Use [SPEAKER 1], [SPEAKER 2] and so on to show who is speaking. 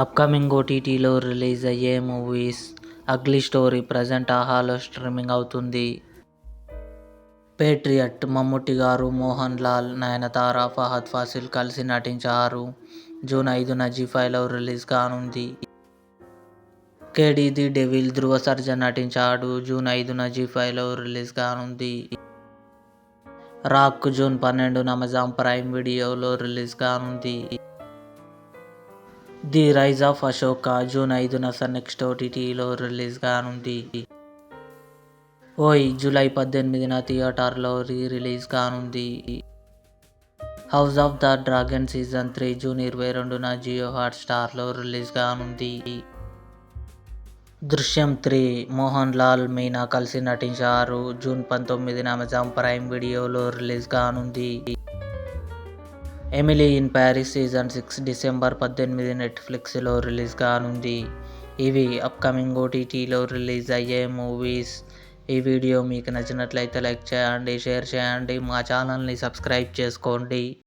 [SPEAKER 1] Upcoming ఓటీటీలో release అయ్యే movies. Ugly story present ఆహాలో స్ట్రీమింగ్ అవుతుంది. పేట్రియట్ మమ్ముట్టి గారు, మోహన్ లాల్, నయనతార, ఫహద్ ఫాసిల్ కలిసి నటించారు. జూన్ 5న జీ5లో రిలీజ్ కానుంది. కేడీ ది డెవిల్ ధ్రువ సర్జా నటించాడు. జూన్ 5న జీ5లో రిలీజ్ కానుంది. రాక్ జూన్ 12న అమెజాన్ ప్రైమ్ వీడియోలో రిలీజ్ కానుంది. The rise of Ashoka June 5న సన్ నెక్స్ట్ ఓటీటీలో రిలీజ్ కానుంది. ఓయ్ జూలై 18న థియేటర్లో రిలీజ్ కానుంది. House of the Dragon season 3 June 22న జియో హాట్స్టార్లో రిలీజ్ కానుంది. దృశ్యం 3 మోహన్ లాల్, మీనా కలిసి నటించారు. జూన్ 19న అమెజాన్ ప్రైమ్ వీడియోలో రిలీజ్ కానుంది. Emily in Paris season 6 December 18 నెట్ఫ్లిక్స్లో రిలీజ్ కానుంది. ఇవి అప్కమింగ్ ఓటీటీలో రిలీజ్ అయ్యే మూవీస్. ఈ వీడియో మీకు నచ్చినట్లయితే లైక్ చేయండి, షేర్ చేయండి, మా ఛానల్ని సబ్స్క్రైబ్ చేసుకోండి.